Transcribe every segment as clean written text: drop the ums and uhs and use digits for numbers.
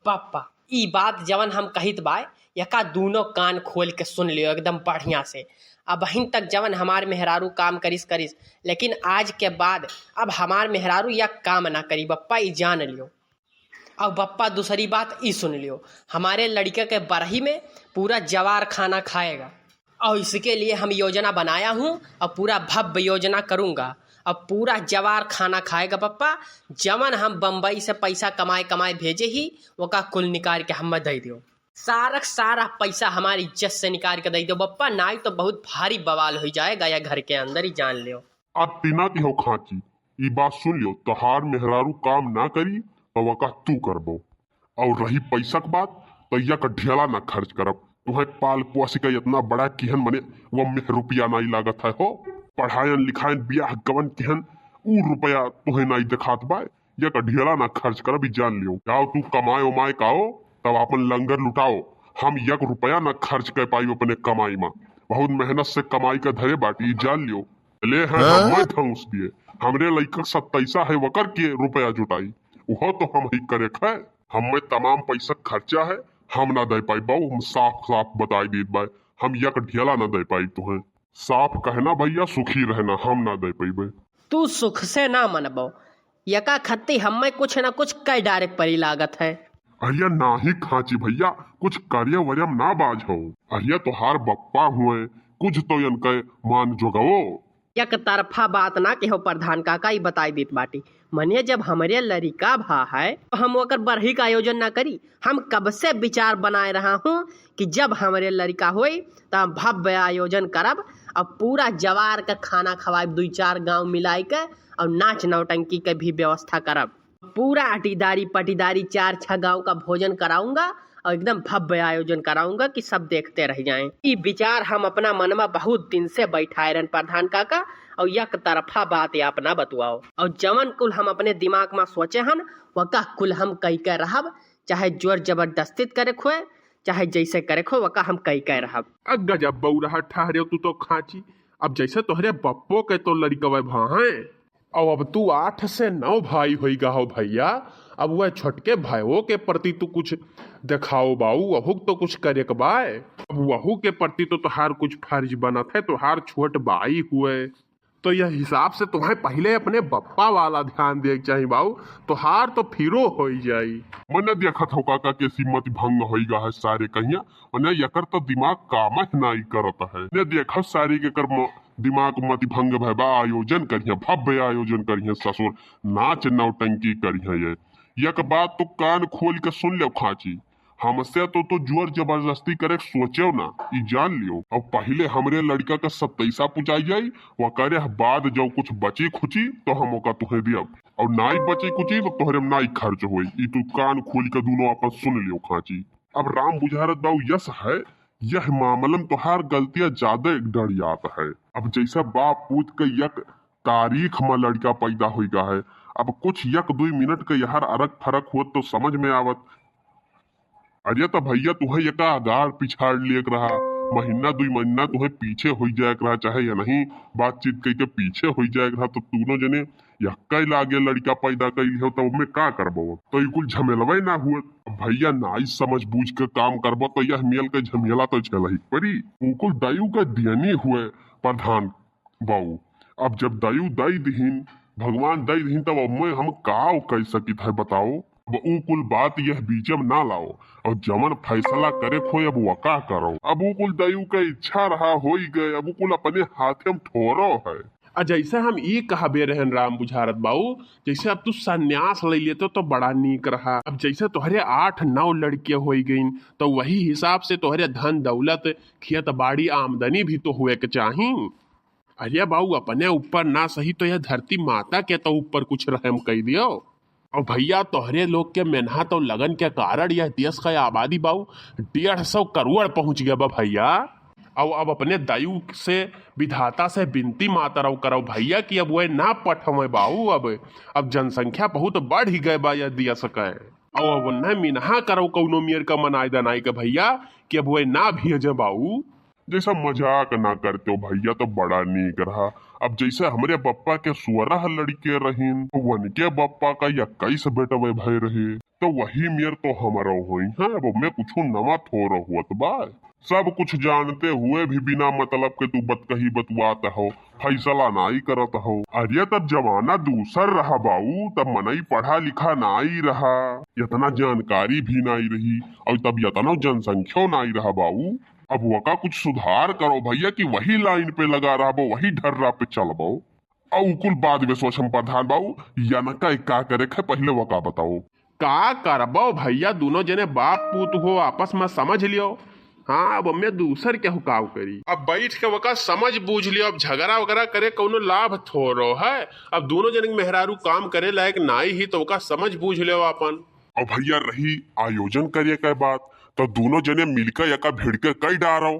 पापा ई बात जवन हम कहित बाय यका दूनो कान खोल के सुन लियो एकदम बढ़िया से। अब बहिन तक जवन हमार मेहरारू काम करिस करिस, लेकिन आज के बाद अब हमार मेहरारू या काम ना करी बप्पा, ई जान लियो। अब बप्पा दूसरी बात ई सुन लियो, हमारे लड़के के बरही में पूरा जवार खाना खाएगा और इसके लिए हम योजना बनाया हूँ और पूरा भव्य योजना करूँगा। अब पूरा जवार खाना खाएगा पप्पा, जवन हम बम्बई से पैसा कमाए कमाए भेजे ही वो का कुल निकाल के हम दे दियो। सारा पैसा हमारी इज्जत से निकाल के दे दो बप्पा, नाई तो बहुत भारी बवाल हो जाएगा या घर के अंदर ही जान लियो। अब तीना की हो खाची, ई बात सुन लियो, तोहार मेहरारू काम ना करी तो वका तू करबो। और रही पैसा की बात तो यक ढेला ना खर्च करब। तुम्हें पाल पोसी का इतना बड़ा किहन मने वो में रुपया नहीं लागत है हो। पढ़ायन लिखायन बियाह गवन किहन ऊ रुपया तुम्हें नहीं दिखात बाय। यक ढेला ना खर्च करब, जान लियो। जाओ तू कमाए उमाए काओ तब अपन लंगर लुटाओ। हम यक रुपया ना खर्च कर पाई अपने कमाई में। बहुत मेहनत से कमाई का धरे बाटी, जान लियो। ले हैं हम धौस दिए, हमरे लइका 27 है वकर के रुपया जुटाई, वो तो हम ही करे है। हमें तमाम पैसा खर्चा है, हम ना दे पाई बाऊ। हम साफ साफ बताई देत बाय, हम यक ढेला ना दे पाई तुम्हें। साफ कहना भैया, सुखी रहना, हम ना दे पाई। तू सुख से ना मनबो, यका खत्ती हमें कुछ न कुछ कई डायरेक्ट परी लागत है। अरिया ना ही खाची भैया, कुछ कार्य वरियम ना बाज हो। अरिया तोहार बप्पा हुए, कुछ तो इनके मान जोगवो। एक तरफा बात ना के हो प्रधान काका, ही बताई देत बाटी। मनिए जब हमारे लड़का भा है तो हम ओकर बरही का आयोजन ना करी। हम कब से विचार बनाए रहा हूँ कि जब हमारे लड़का होई तो हम भव्य आयोजन करब और पूरा जवार का खाना खवाब, 2-4 गांव मिलाई के और नाच नौटंकी के भी व्यवस्था करब। पूरा अटीदारी पटीदारी 4-6 गांव का भोजन कराऊंगा और एकदम भव्य आयोजन कराऊंगा कि सब देखते रह जाएं। ये विचार हम अपना मन में बहुत दिन से बैठाए रहन प्रधान काका, और एक तरफा बात या अपना बतुआओ। और जवन कुल हम अपने दिमाग में सोचे हन वका कुल हम कई के रहब, चाहे जोर जबरदस्ती करे खोए चाहे जैसे करे खो वका हम कई के रहब। गजब बौरा ठहरे तू तो खाची। अब जैसे तोहरे बप्पो के तो लड़कवे भाई, और अब तू 8 से 9 भाई होइगा हो भैया। अब वह छोटके भाइयों के प्रति तू कुछ दिखाओ बाऊ, वहू तो कुछ करे के बाय। अब वहू के प्रति तो तुहार कुछ फर्ज बनत है, तुहार छोट भाई हुए तो यह हिसाब से तुम्हें पहले अपने बप्पा वाला ध्यान दे चाहिए बाऊ, तुहार तो फिरो हो जाई। मैंने देखा था काका के सीमत भंग होइगा है सारे कहिया, मैंने यकर तो दिमाग काम नहीं करता है। ने देखा सारे के कर्म दिमाग मत भंग भैबा, आयोजन करिए, भव्य आयोजन करिए, ससुर नाच नौटंकी करिए। ये यक बात तो कान खोल के सुन लो खाची, हमसे तो जोर जबरदस्ती करे सोचो ना, ई जान लियो। अब पहले हमरे लड़का का 27 पुचाई जाई, वो करे बाद जो कुछ बची खुची तो हम ओका तुहे दियब, और नाई बची कुची तो तोहरे में नाई खर्च होई। ई तू कान खोल के दोनों अपन सुन लियो खाची। अब राम बुझारत बाऊ यस है, यह मामलन तोहार गलतियां ज्यादा डरियात है। अब जैसा बाप पूत के यक तारीख में लड़का पैदा होइगा है, अब कुछ 1-2 मिनट के यहार अरक फरक होत तो समझ में आवत। अरे तो भैया तुम्हें यका आगार पिछाड़ लियक रहा, 1-2 महीना तुम्हें पीछे हो जाए रहा, चाहे या नहीं बातचीत कई के पीछे हो जाए रहा, तो दोनों जने यक्का लागे लड़का पैदा कई हो तो मैं का करबो, तो ये कुल झमेलवा ना हुआ। भैया नाई समझ बूझ के काम करबो तो यह मेल के झमेला तो चल ही परी। उकुल दयु का दियनी हुए प्रधान बाऊ। अब जब दयु दई दहीन, भगवान दई दहीन, तब मैं हम का कह सकित है बताओ। अब ऊ कुल बात यह बीचम ना लाओ, और जमन फैसला करे खोए अब वका करो। अब ऊ कुल दयु का इच्छा रहा हो ही गए, अब ऊ कुल अपने हाथे में ठोरो है। जैसे हम ये कहबे रहन राम बुझारत बाऊ, जैसे अब तू संन्यास ले लेते तो बड़ा नीक रहा। अब जैसे तोहरे 8-9 लड़कियां हो गईन तो वही हिसाब से तोहरे धन दौलत खेत बाड़ी आमदनी भी तो हुए के चाही। अरे बाऊ अपने ऊपर ना सही तो यह धरती माता के तो ऊपर कुछ रहम कह दियो। और भैया तोहरे लोग के मेहनत और लगन के कारण यह देश का आबादी बाऊ 150 करोड़ पहुंच गया बा भैया। और अब अपने दयु से विधाता से विनती मातरव करो भैया कि अब वह ना पठवे बाऊ। अब जनसंख्या बहुत बढ़ ही गए बा यह देश के, और अब न मिनहा करो कौनो मियर का मनाई दनाई के भैया कि अब वह ना भेजे बाऊ। जैसा मजाक ना करते हो भैया तो बड़ा नीक रहा। अब जैसे हमरे बप्पा के 16 लड़के रहीन, वन के बप्पा का 21 बेटवे भय रहे, तो वही मेयर तो हमारा हुई है। अब मैं कुछ नवा थोड़ा हुआ तो बा सब कुछ जानते हुए भी बिना मतलब के तू बतकही बतुआत हो, फैसला नाई करत हो। अरे तब जमाना दूसर रहा बाऊ, तब मनई पढ़ा लिखा नाई रहा, इतना जानकारी भी नाई रही और तब इतना जनसंख्या नाई रहा बाऊ। अब वका कुछ सुधार करो भैया कि वही लाइन पे लगा रहा बो, वही ढर्रा पे चल बो। और कुल बाद में सोचम प्रधान बाऊ या न का करे खे पहले वका बताओ। का करबो भैया, दोनों जने बाप पूत हो, आपस में समझ लियो। हाँ, अब मैं दूसर क्या हुकाव करी, अब बैठ के वका समझ बूझ लियो। अब झगड़ा वगैरह करे कौनो लाभ थोड़ो है। अब दोनों जने के मेहरारू काम करे लायक नाई ही तो वका समझ बूझ लियो अपन। और भैया रही आयोजन करिए के बात, तो दोनों जने मिलकर यका भिड़ के कई डारो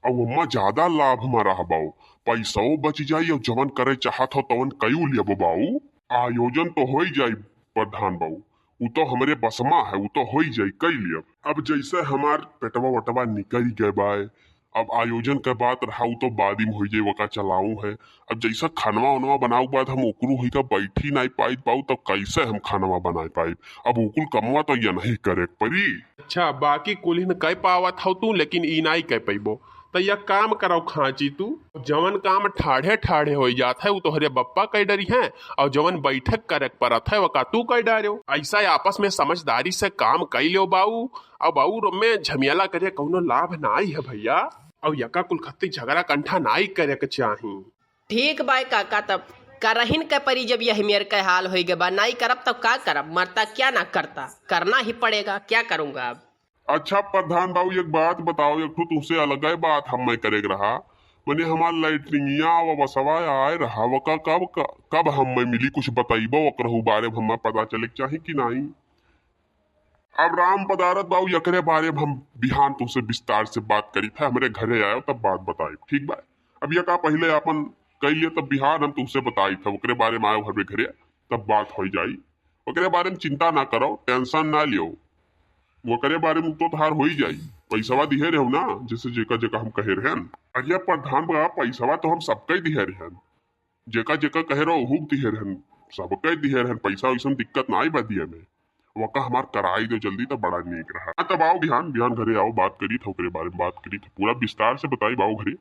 और वम्मा ज्यादा लाभ में रह बाऊ, पैसा बच जाई और जवन करे चाहत हो तवन कयू लिया बाऊ। आयोजन तो हो ही जाई प्रधान बाऊ, वो तो हमरे बसमा है, वो तो हो ही जाई कई लिया। अब जैसे हमार पेटवा वटवा निकल गए बाय, अब आयोजन के बात रहा तो बाद में हो जाए वका चलाऊ है। अब जैसा खानवा उनवा बनाऊ बाद हम ओकरू हुई का बैठी नहीं पाई पाऊ, तब कैसे हम खानवा बनाए पाई। अब ओकुल कमवा तो ये नहीं करे परी। अच्छा, बाकी कुल न कह पावत हो तू, लेकिन ई नाई कह पैबो। तो यह काम करो खांची तू, जवन काम ठाढ़े ठाढ़े हो जात है वो तोहरे बप्पा कह डरी है, और जवन बैठक करे परत है वका तू कह डारो। ऐसा आपस में समझदारी से काम कई लो बाऊ। और बाऊ में झमियाला करे कौनो लाभ नाई है भैया, और यका कुल खत्ती झगड़ा कंठा नाई करे के चाही। ठीक बाय काका, तब करहिन के परी जब यह मेयर के हाल हो गए बा, नाई करब तब का करब, मरता क्या ना करता, करना ही पड़ेगा, क्या करूंगा अब। अच्छा प्रधान बाबू एक बात बताओ, एक तो तुमसे अलग है बात हम मैं करे रहा, मैंने हमार लाइटरिंगिया व बसवा आए रहा वका कब हम मैं मिली, कुछ बताइबो वकरहू बारे में हमें पता चले चाहे कि नहीं। अब राम पदारत बाबू यकरे बारे में हम बिहान तुमसे विस्तार से बात करी थे, हमारे घरे आयो तब बात बताई, ठीक बा। अब यका पहले अपन कह लिए तब बिहान हम तुमसे बताई थे, ओकरे बारे में आयो हमारे घरे तब बात हो जाई। ओकरे बारे में चिंता ना करो, टेंशन ना लियो, वो करे बारे में तो हार हो ही जाई। पैसावा दिहे रहे ना, जैसे जेका जेका हम कहे रहे। अरे प्रधान बा पैसावा तो हम सबके दिहे रहे, जेका जेका कहे रहो हुक दिहे रहे, सबके दिहे रहे, पैसा वैसा दिक्कत ना आई बा दिए में। वका हमार कराई दो जल्दी तो बड़ा नीक रहा। तब आओ बिहान घरे आओ, बात करी था ओकरे बारे में, बात करी था पूरा विस्तार से बताई बाओ घरे।